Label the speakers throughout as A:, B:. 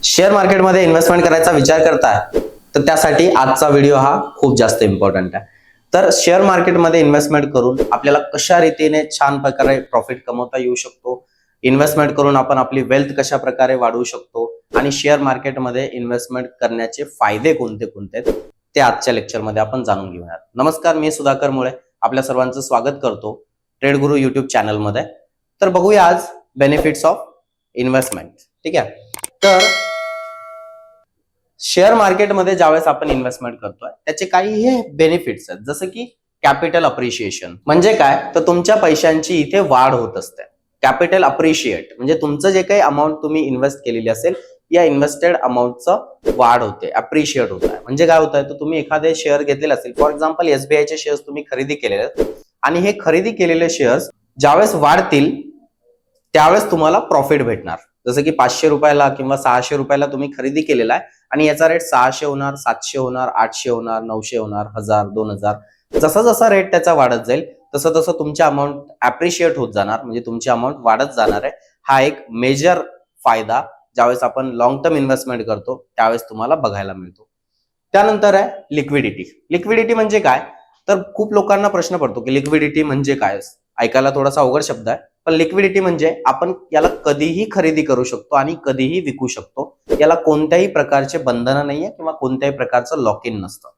A: Share मार्केटमध्ये investment करायचा विचार करताय तर त्यासाठी आजचा व्हिडिओ हा खूप जास्त इम्पॉर्टंट आहे। तर शेअर मार्केटमध्ये इन्व्हेस्टमेंट करून आपल्याला कशा रीतीने छान प्रकारे प्रॉफिट कमवता येऊ शकतो, इन्व्हेस्टमेंट करून आपण आपली वेल्थ कशा प्रकारे वाढवू शकतो आणि शेअर मार्केटमध्ये इन्व्हेस्टमेंट करण्याचे फायदे कोणते कोणते आहेत ते आजच्या लेक्चरमध्ये आपण जाणून घेऊयात। नमस्कार, मी सुधाकर मुळे आपल्या सर्वांचं स्वागत करतो ट्रेड गुरु युट्यूब चॅनलमध्ये। तर बघूया आज बेनिफिट्स ऑफ इन्व्हेस्टमेंट। ठीक आहे, तर शेअर मार्केटमध्ये ज्यावेळेस आपण इन्व्हेस्टमेंट करतोय त्याचे काही हे बेनिफिट्स आहेत, जसं की कॅपिटल अप्रिशिएशन। म्हणजे काय, तर तुमच्या पैशांची इथे वाढ होत असते। कॅपिटल अप्रिशिएट म्हणजे तुमचं जे काही अमाऊंट तुम्ही इन्व्हेस्ट केलेली असेल या इन्व्हेस्टेड अमाऊंटचं वाढ होते, अप्रिशिएट होत आहे। म्हणजे काय होत आहे, तर तुम्ही एखादे शेअर घेतलेले असेल, फॉर एक्झाम्पल SBI चे शेअर्स तुम्ही खरेदी केलेले आहेत आणि हे खरेदी केलेले शेअर्स ज्यावेळेस वाढतील त्यावेळेस तुम्हाला प्रॉफिट भेटणार। जसं की 500 रुपयाला किंवा 600 रुपयाला तुम्ही खरेदी केलेला आहे आणि याचा रेट 600 होणार, 700 होणार, 800 होणार, 900 होणार, 1000, 2000, जसा जसा रेट त्याचा वाढत जाईल तसं तसं तुमची अमाऊंट अप्रिशिएट होत जाणार, म्हणजे तुमची अमाऊंट वाढत जाणार आहे। हा एक मेजर फायदा ज्यावेळेस आपण लॉंग टर्म इन्व्हेस्टमेंट करतो त्यावेळेस तुम्हाला बघायला मिळतो। त्यानंतर आहे लिक्विडिटी। लिक्विडिटी म्हणजे काय, तर खूप लोकांना प्रश्न पडतो की लिक्विडिटी म्हणजे काय। ऐकायला थोडासा अवघड शब्द आहे, पण लिक्विडिटी म्हणजे आपण याला कधीही खरेदी करू शकतो आणि कधीही विकू शकतो। याला कोणत्याही प्रकारचे बंधन नाहीये किंवा कोणत्याही प्रकारचं लॉक इन नसतं।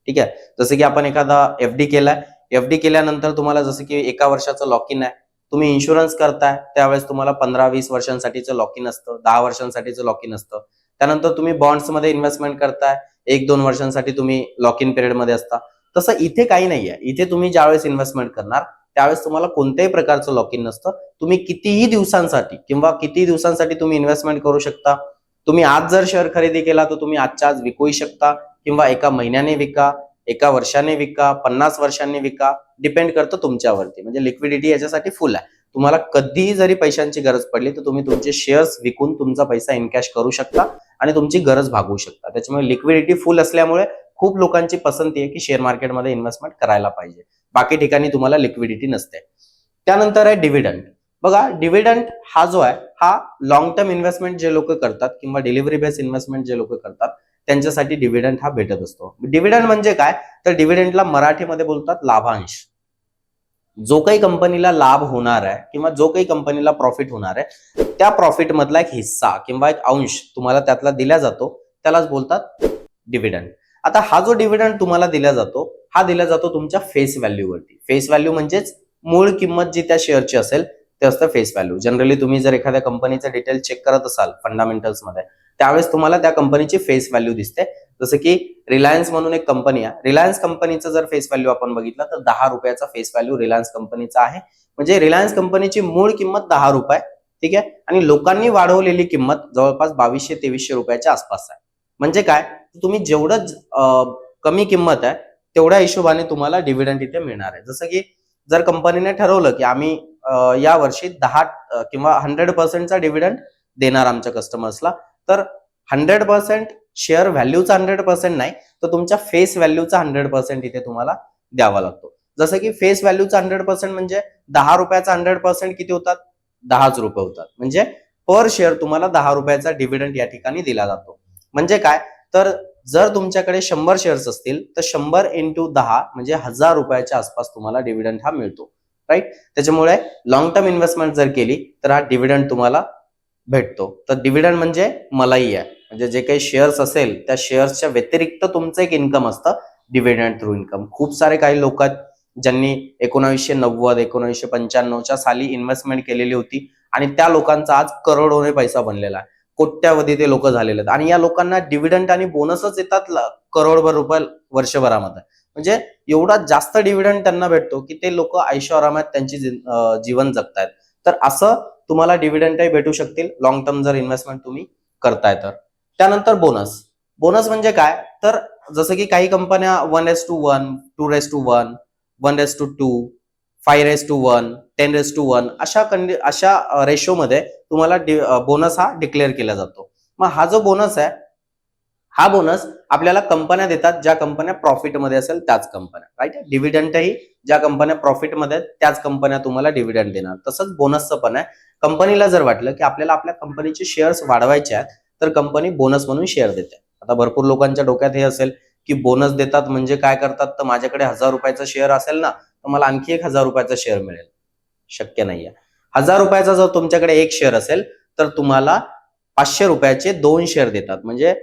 A: ठीक आहे, जसं की आपण एखादा FD केलाय, FD केल्यानंतर तुम्हाला जसं की 1 वर्षाचं लॉक इन आहे, तुम्ही इन्शुरन्स करताय त्यावेळेस तुम्हाला 15-20 वर्षांसाठीचं लॉक इन असतं, 10 वर्षांसाठीचं लॉक इन असतं। त्यानंतर तुम्ही बॉन्ड्स मध्ये इन्व्हेस्टमेंट करताय, 1-2 वर्षांसाठी तुम्ही लॉक इन पिरियड मध्ये असता। तसं इथे काही नाहीये। इथे तुम्ही ज्यावेळेस इन्व्हेस्टमेंट करणार त्यावेळेस तुम्हाला कोणत्याही प्रकारचं लॉक इन नसतं। तुम्ही कितीही दिवसांसाठी किंवा किती दिवसांसाठी तुम्ही इन्व्हेस्टमेंट करू शकता। तुम्ही आज जर शेअर खरेदी केला तर तुम्ही आजच्या आज विकूही शकता किंवा 1 महिन्याने विका, 1 वर्षाने विका, 50 वर्षांनी विका, डिपेंड करतं तुमच्यावरती। म्हणजे लिक्विडिटी याच्यासाठी फुल आहे। तुम्हाला कधीही जरी पैशांची गरज पडली तर तुम्ही तुमचे शेअर्स विकून तुमचा पैसा इनकॅश करू शकता आणि तुमची गरज भागवू शकता। त्याच्यामुळे लिक्विडिटी फुल असल्यामुळे खूप लोकांची पसंती आहे की शेअर मार्केटमध्ये इन्व्हेस्टमेंट करायला पाहिजे। बाकी ठिकाणी तुम्हाला लिक्विडिटी नसते। त्यानंतर आहे डिव्हिडंड। बघा, डिव्हिडंड हा जो आहे हा लॉंग टर्म इन्व्हेस्टमेंट जे लोक करतात किंवा डिलिव्हरी बेस्ड इन्व्हेस्टमेंट जे लोक करतात त्यांच्यासाठी डिव्हिडंड हा भेटत असतो। डिव्हिडंड म्हणजे काय, तर डिव्हिडंडला मराठीमध्ये बोलतात लाभांश। जो काही कंपनीला लाभ होणार आहे किंवा जो काही कंपनीला प्रॉफिट होणार आहे त्या प्रॉफिट मधला एक हिस्सा किंवा एक अंश तुम्हाला त्यातला दिला जातो, त्यालाच बोलतात डिव्हिडंड। आता हा जो डिव्हिडंड तुम्हाला दिला जातो हा दिला जातो तुमच्या फेस व्हॅल्यू वरती। फेस व्हॅल्यू म्हणजेच मूळ किंमत जी त्या शेअरची असेल ते असतं फेस व्हॅल्यू। जनरली तुम्ही जर एखाद्या कंपनीचा डिटेल चेक करत असाल फंडामेंटल्स मध्ये त्यावेळेस तुम्हाला त्या कंपनीची फेस व्हॅल्यू दिसते। जसं की रिलायन्स म्हणून एक कंपनी आहे, रिलायन्स कंपनीचं जर फेस व्हॅल्यू आपण बघितलं तर 10 रुपयाचा फेस व्हॅल्यू रिलायन्स कंपनीचा आहे। म्हणजे रिलायन्स कंपनीची मूळ किंमत 10 रुपये, ठीक आहे, आणि लोकांनी वाढवलेली किंमत जवळपास 2200-2300 रुपयाच्या आसपास आहे। म्हणजे काय, तुम्ही जेवढं कमी किंमत आहे तेवढ्या हिशोबाने तुम्हाला डिव्हिडंड इथे मिळणार आहे। जसं की जर कंपनीने ठरवलं की आम्ही या वर्षी 10 किंवा 100% डिव्हिडंड देणार आमच्या कस्टमर्सला, तर 100% शेअर व्हॅल्यूचा 100% नाही तर तुमच्या फेस व्हॅल्यूचा 100% इथे तुम्हाला द्यावा लागतो। जसं की फेस व्हॅल्यूचा 100% म्हणजे 10 रुपयाचा 100% किती होतात, 10च रुपये होतात। म्हणजे पर शेअर तुम्हाला 10 रुपयाचा डिव्हिडंड या ठिकाणी दिला जातो। म्हणजे काय, तर जर तुमच्याकडे 100 शेअर्स असतील तर 100 × 10 म्हणजे 1000 रुपयाच्या आसपास तुम्हाला डिव्हिडंड हा मिळतो, राईट। त्याच्यामुळे लॉंग टर्म इन्व्हेस्टमेंट जर केली तर हा डिव्हिडंड तुम्हाला भेटतो। तर डिव्हिडंड म्हणजे मलाई आहे, म्हणजे जे काही शेअर्स असेल त्या शेअर्सच्या व्यतिरिक्त तुमचं एक इन्कम असतं डिव्हिडंड थ्रू इन्कम। खूप सारे काही लोक आहेत ज्यांनी 1990, 1995च्या साली इन्व्हेस्टमेंट केलेली होती आणि त्या लोकांचा आज करोडोने पैसा बनलेला आहे, कोट्यावधी ते लोक झालेले आहेत आणि या लोकांना डिव्हिडंड आणि बोनसच येतात करोडभर रुपये वर्षभरामध्ये। म्हणजे एवढा जास्त डिव्हिडंड त्यांना भेटतो की ते लोक ऐशोआरामात त्यांची जीवन जगतायत। तर असं तुम्हाला डिव्हिडंडही भेटू शकतील लॉंग टर्म जर इन्व्हेस्टमेंट तुम्ही करताय तर। त्यानंतर बोनस। बोनस म्हणजे काय, तर जसं की काही कंपन्या 1:1, 2:1, 1:2, 5:1, 10:1 अशा रेशो मध्ये तुम्हाला बोनस हा डिक्लेअर केला जातो। मग हा जो बोनस आहे हा बोनस आपल्याला कंपन्या देतात ज्या कंपन्या प्रॉफिटमध्ये असेल त्याच कंपन्या, राईट। डिव्हिडंडही ज्या कंपन्या प्रॉफिटमध्ये त्याच कंपन्या तुम्हाला डिव्हिडंड देणार। तसंच बोनसचं पण आहे, कंपनीला जर वाटलं की आपल्याला आपल्या कंपनीचे शेअर्स वाढवायचे आहेत तर कंपनी बोनस म्हणून शेअर देते. आता भरपूर लोकांच्या डोक्यात हे असेल की बोनस देतात म्हणजे काय करतात, तर माझ्याकडे 1000 रुपयाचा शेअर असेल ना, तर मला आणखी 1000 रुपयाचा शेअर मिळेल. शक्य नाहीये. 1000 रुपयाचा जर तुमच्याकडे एक शेअर असेल तर तुम्हाला 500 रुपयाचे 2 शेअर देतात. म्हणजे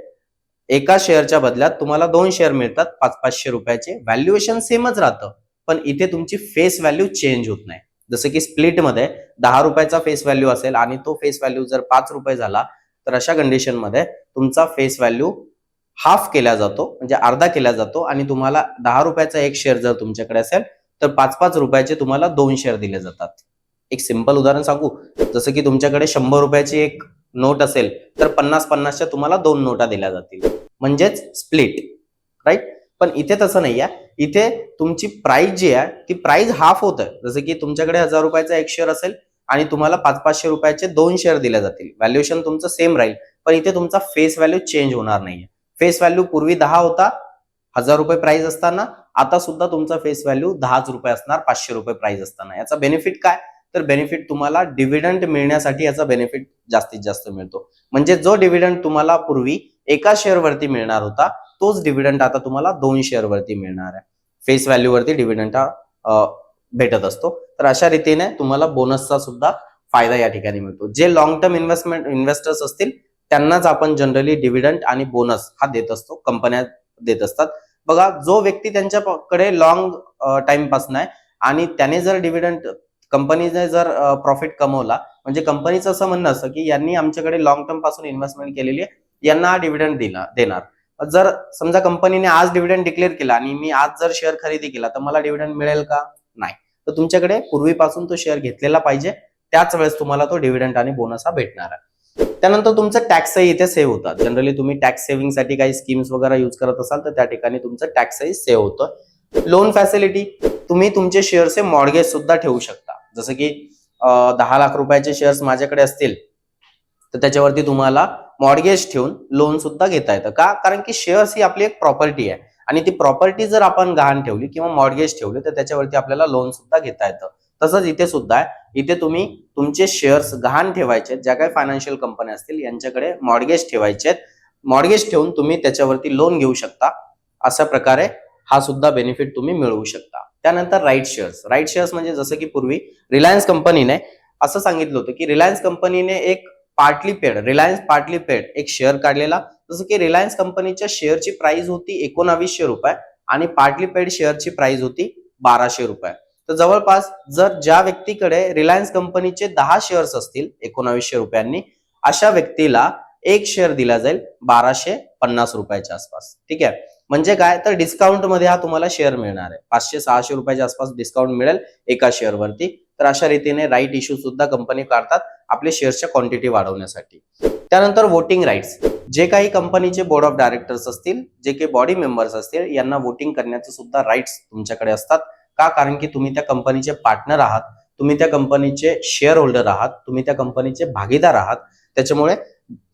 A: एका शेअरच्या बदल्यात तुम्हाला 2 शेअर मिळतात 500 रुपयाचे. व्हॅल्युएशन सेमच राहतं, पण इथे तुमची फेस व्हॅल्यू चेंज होत नाही. जसं की स्प्लिटमध्ये 10 रुपयाचा फेस व्हॅल्यू असेल आणि तो फेस व्हॅल्यू जर 5 रुपये झाला, तर अशा कंडिशनमध्ये तुमचा फेस व्हॅल्यू हाफ केला जातो, म्हणजे अर्धा केला जातो आणि तुम्हाला 10 रुपयाचा एक शेअर जर तुमच्याकडे असेल तर 5-5 रुपयाचे तुम्हाला 2 शेअर दिले जातात. एक सिंपल उदाहरण सांगू, जसं की तुमच्याकडे 100 रुपयाची एक नोट असेल तर 50-50च्या तुम्हाला 2 नोटा दिल्या जातील, म्हणजेच स्प्लिट, राईट. पण इथे तसं नाही आहे. इथे तुमची प्राइस जी आहे ती प्राइस हाफ होत आहे. जसं की तुमच्याकडे 1000 रुपयाचा एक शेअर असेल आणि तुम्हाला 500 रुपयाचे 2 शेअर दिले जातील. व्हॅल्युएशन तुमचं सेम राहील, पण इथे तुमचा फेस व्हॅल्यू चेंज होणार नाहीये. फेस व्हॅल्यू पूर्वी 10 होता 1000 रुपये प्राइस असताना, आता सुद्धा तुमचा फेस व्हॅल्यू 10 रुपये असणार 500 रुपये प्राइस असताना. याचा बेनिफिट काय, तर बेनिफिट तुम्हाला डिव्हिडंड मिळण्यासाठी याचा बेनिफिट जास्तीत जास्त मिळतो. म्हणजे जो डिव्हिडंड तुम्हाला पूर्वी एका शेअर वरती मिळणार होता, तोच डिव्हिडंड आता तुम्हाला 2 शेअर वरती मिळणार आहे. फेस व्हॅल्यू वरती डिव्हिडंड हा भेटत असतो. तर अशा रीतीने तुम्हाला बोनसचा सुद्धा फायदा या ठिकाणी मिळतो. जे लॉंग टर्म इन्व्हेस्टर्स असतील त्यांनाच आपण जनरली डिव्हिडंड आणि बोनस हा देत असतो, कंपन्या देत असतात. बघा, जो व्यक्ती त्यांच्याकडे लॉंग टाइम पासून आहे आणि त्याने जर डिव्हिडंड, कंपनीने जर प्रॉफिट कमवला, म्हणजे कंपनीचं असं म्हणणं असतं की यांनी आमच्याकडे लॉंग टर्म पासून इन्व्हेस्टमेंट केलेली आहे, यांना हा डिव्हिडंड देणार. जर समजा कंपनीने आज डिव्हिडंड डिक्लेअर केला आणि मी आज जर शेअर खरेदी केला तर मला डिव्हिडंड मिळेल का? नाही. तर तुमच्याकडे पूर्वीपासून तो शेअर घेतलेला पाहिजे, त्याच वेळेस तुम्हाला तो डिव्हिडंड आणि बोनस हा भेटणार आहे. त्यानंतर तुमचं टॅक्सही इथे सेव्ह होतात. जनरली तुम्ही टॅक्स सेव्हिंगसाठी काही स्कीम्स वगैरे युज करत असाल तर त्या ठिकाणी तुमचं टॅक्सही सेव्ह होतं. लोन फॅसिलिटी, तुम्ही तुमचे शेअरचे मॉर्गेज सुद्धा ठेवू शकता. जसं की 10 लाख रुपयाचे शेअर्स माझ्याकडे असतील तर त्याच्यावरती तुम्हाला मॉर्गेज ठेवून लोन सुद्धा घेता येतं. का? कारण की शेअर्स ही आपली एक प्रॉपर्टी आहे आणि ती प्रॉपर्टी जर आपण गहाण ठेवली किंवा मॉर्गेज ठेवले तर त्याच्यावरती आपल्याला लोन सुद्धा घेता येतं. तसंच इथे सुद्धा आहे. इथे तुम्ही तुमचे शेअर्स गहाण ठेवायचे, ज्या काही फायनान्शियल कंपन्या असतील यांच्याकडे मॉर्गेज ठेवायचे. मॉर्गेज ठेवून तुम्ही त्याच्यावरती लोन घेऊ शकता. अशा प्रकारे हा सुद्धा बेनिफिट तुम्ही मिळवू शकता. त्यानंतर राईट शेअर्स म्हणजे जसं की पूर्वी रिलायन्स कंपनीने असं सांगितलं होतं की रिलायन्स कंपनीने एक रिलायन्स पार्टली पेड एक शेअर काढलेला. जसं की रिलायन्स कंपनीच्या शेअरची प्राइस होती 1900 रुपये आणि पार्टली पेड शेअरची प्राइस होती 1200 रुपये. तर जवळपास जर ज्या व्यक्तीकडे रिलायन्स कंपनीचे 10 शेअर्स असतील 1900 रुपयांनी, अशा व्यक्तीला एक शेअर दिला जाईल 1250 रुपयाच्या आसपास. ठीक आहे. म्हणजे काय, तर डिस्काउंट मध्ये हा तुम्हाला शेअर मिळणार आहे. 500-600 रुपयाच्या आसपास डिस्काउंट मिळेल एका शेअर वरती. तर अशा रीतीने राईट इश्यू सुद्धा कंपनी काढतात आपले शेअर्सच्या क्वांटिटी वाढवण्यासाठी. त्यानंतर वोटिंग राईट्स, जे काही कंपनीचे बोर्ड ऑफ डायरेक्टर्स असतील, जे काही बॉडी मेंबर्स असतील, यांना वोटिंग करण्याचे सुद्धा राईट्स तुमच्याकडे असतात. का? कारण की तुम्ही त्या कंपनीचे पार्टनर आहात, तुम्ही त्या कंपनीचे शेअर होल्डर आहात, तुम्ही त्या कंपनीचे भागीदार आहात. त्याच्यामुळे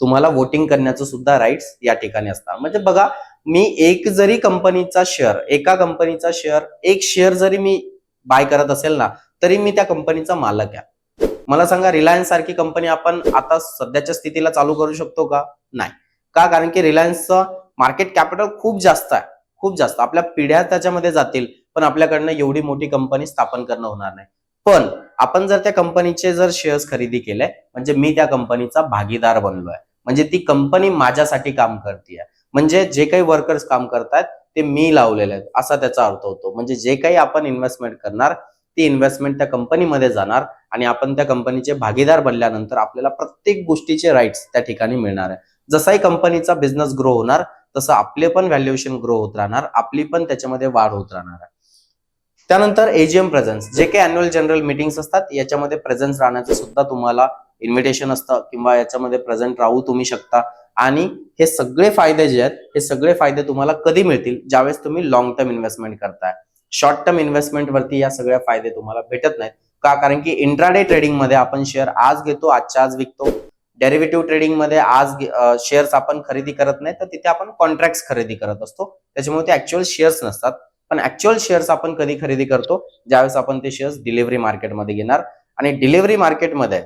A: तुम्हाला वोटिंग करण्याचं सुद्धा राईट्स या ठिकाणी असतात. म्हणजे बघा, मी एक जरी कंपनीचा शेअर, एका कंपनीचा शेअर, एक शेअर जरी मी बाय करत असेल ना, तरी मी त्या कंपनीचा मालक आहे. मला सांगा, रिलायन्स सारखी कंपनी आपण आता सध्याच्या स्थितीला चालू करू शकतो का? नाही. का? कारण की रिलायन्सचं मार्केट कॅपिटल खूप जास्त आहे, खूप जास्त. आपल्या पिढ्या त्याच्यामध्ये जातील, पण आपल्याकडनं एवढी मोठी कंपनी स्थापन करणं होणार नाही. पण आपण जर त्या कंपनीचे जर शेअर्स खरेदी केले, म्हणजे मी त्या कंपनीचा भागीदार बनलोय, म्हणजे ती कंपनी माझ्यासाठी काम करते. म्हणजे जे काही वर्कर्स काम करतात ते मी लावलेले आहेत असा त्याचा अर्थ होतो. म्हणजे जे काही आपण इन्व्हेस्टमेंट करणार ती इन्व्हेस्टमेंट त्या कंपनीमध्ये जाणार आणि आपण त्या कंपनीचे भागीदार बनल्यानंतर आपल्याला प्रत्येक गोष्टीचे राईट्स त्या ठिकाणी मिळणार आहे. जसाही कंपनीचा बिझनेस ग्रो होणार तसं आपले पण व्हॅल्युएशन ग्रो होत राहणार, आपली पण त्याच्यामध्ये वाढ होत राहणार आहे. त्यानंतर एजीएम प्रेझेन्स, जे काही अॅन्युअल जनरल मीटिंग्स असतात याच्यामध्ये प्रेझेन्स राहण्याचं सुद्धा तुम्हाला इन्व्हिटेशन असतं किंवा याच्यामध्ये प्रेझेंट राहू तुम्ही शकता. आणि हे सगळे फायदे जे आहेत, हे सगळे फायदे तुम्हाला कधी मिळतील? ज्यावेळेस तुम्ही लॉंग टर्म इन्व्हेस्टमेंट करताय. शॉर्ट टर्म इन्व्हेस्टमेंट वरती या सगळ्या फायदे तुम्हाला भेटत नाहीत. का? कारण की इंट्राडे ट्रेडिंग मध्ये आपण शेअर आज घेतो, आजच्या आज विकतो. डेरिव्हेटिव्ह ट्रेडिंग मध्ये आज शेअर्स आपण खरेदी करत नाही, तर तिथे आपण कॉन्ट्रॅक्ट खरेदी करत असतो. त्याच्यामुळे ते ऍक्च्युअल शेअर्स नसतात. पण ऍक्च्युअल शेअर्स आपण कधी खरेदी करतो? ज्यावेळेस आपण ते शेअर्स डिलिव्हरी मार्केटमध्ये घेणार. आणि डिलिव्हरी मार्केटमध्ये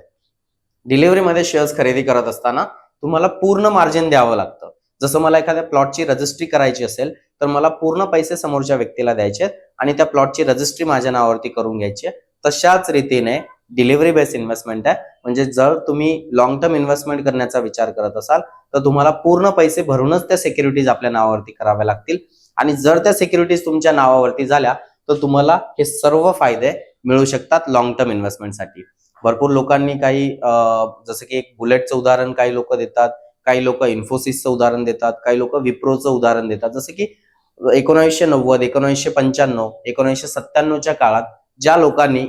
A: शेअर्स खरेदी करत असताना तुम्हाला पूर्ण मार्जिन द्यावं लागतं. जसं मला एखाद्या प्लॉटची रजिस्ट्री करायची असेल तर मला पूर्ण पैसे समोरच्या व्यक्तीला द्यायचे आणि त्या प्लॉटची रजिस्ट्री माझ्या नावावरती करून घ्यायची. तशाच रीतीने डिलिव्हरी बेस्ड इन्व्हेस्टमेंट आहे. म्हणजे जर तुम्ही लॉंग टर्म इन्व्हेस्टमेंट करण्याचा विचार करत असाल तर तुम्हाला पूर्ण पैसे भरूनच त्या सिक्युरिटीज आपल्या नावावरती कराव्या लागतील आणि जर त्या सिक्युरिटीज तुमच्या नावावरती झाल्या तर तुम्हाला हे सर्व फायदे मिळू शकतात लॉंग टर्म इन्व्हेस्टमेंटसाठी. भरपूर लोकांनी काही जसं की एक बुलेटचं उदाहरण काही लोक देतात, काही लोक इन्फोसिसचं उदाहरण देतात, काही लोक विप्रोचं उदाहरण देतात. जसं की 1990, 1995, 1997च्या काळात ज्या लोकांनी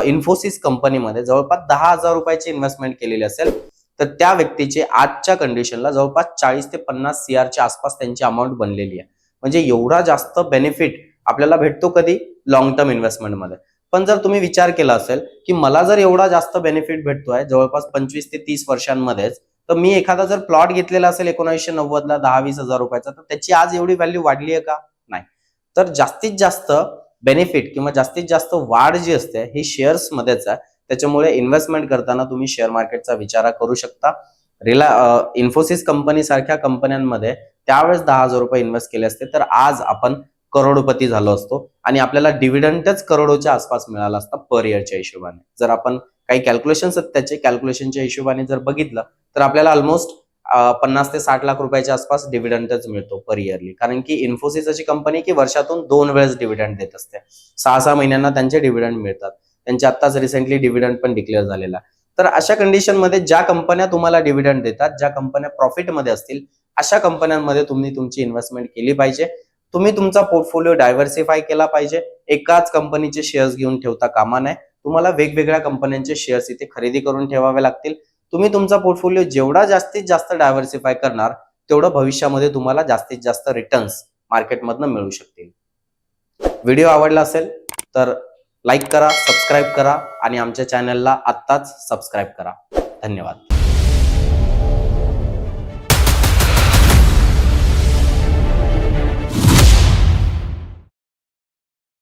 A: इन्फोसिस कंपनीमध्ये जवळपास 10,000 रुपयाची इन्व्हेस्टमेंट केलेली असेल तर त्या व्यक्तीचे आजच्या कंडिशनला जवळपास 40 ते 50 CRच्या आसपास त्यांची अमाऊंट बनलेली आहे. म्हणजे एवढा जास्त बेनिफिट आपल्याला भेटतो कधी लॉंग टर्म इन्व्हेस्टमेंटमध्ये. पण जर तुम्ही विचार केला असेल की मला जर एवढा जास्त बेनिफिट भेटतोय जवळपास 25 ते 30 वर्षांमध्येच, तर मी एखादा जर प्लॉट घेतलेला असेल 1990ला 10-20 हजार रुपयाचा तर त्याची आज एवढी व्हॅल्यू वाढली आहे का? नाही. तर जास्तीत जास्त बेनिफिट किंवा जास्तीत जास्त वाढ जी असते ही शेअर्स मध्येच आहे. त्याच्यामुळे इन्व्हेस्टमेंट करताना तुम्ही शेअर मार्केटचा विचार करू शकता. इन्फोसिस कंपनी सारख्या कंपन्यांमध्ये त्यावेळेस 10,000 रुपये इन्व्हेस्ट केले असते तर आज आपण करोडपती झालो असतो आणि आपल्याला डिव्हिडंडच करोडोच्या आसपास मिळाला असता पर इयरच्या हिशोबाने. जर आपण काही कॅल्क्युलेशन्स आहेत त्याचे कॅल्क्युलेशनच्या हिशोबाने जर बघितलं तर आपल्याला ऑलमोस्ट 50 ते 60 लाख रुपयाच्या आसपास डिव्हिडंडच मिळतो पर इयरली. कारण की इन्फोसिस अशी कंपनी की वर्षातून 2 वेळेस डिव्हिडंड देत असते. 6-6 महिन्यांना त्यांचे डिव्हिडंड मिळतात. त्यांचे आत्ताच रिसेंटली डिव्हिडंड पण डिक्लेअर झालेला. तर अशा कंडिशनमध्ये ज्या कंपन्या तुम्हाला डिव्हिडंड देतात, ज्या कंपन्या प्रॉफिटमध्ये असतील अशा कंपन्यांमध्ये तुम्ही तुमची इन्व्हेस्टमेंट केली पाहिजे. तुम्ही तुमचा पोर्टफोलिओ डायव्हर्सिफाय केला पाहिजे. एकाच कंपनीचे शेअर्स घेऊन ठेवता कामा नये. तुम्हाला वेगवेगळ्या कंपन्यांचे शेअर्स इथे खरेदी करून ठेवावे लागतील. तुम्ही तुमचा पोर्टफोलिओ जेवढा जास्तीत जास्त डायव्हर्सिफाय करणार तेवढं भविष्यामध्ये तुम्हाला जास्तीत जास्त रिटर्न्स मार्केटमधनं मिळू शकतील. व्हिडिओ आवडला असेल तर लाईक करा, सबस्क्राईब करा आणि आमच्या चॅनलला आत्ताच सबस्क्राईब करा. धन्यवाद.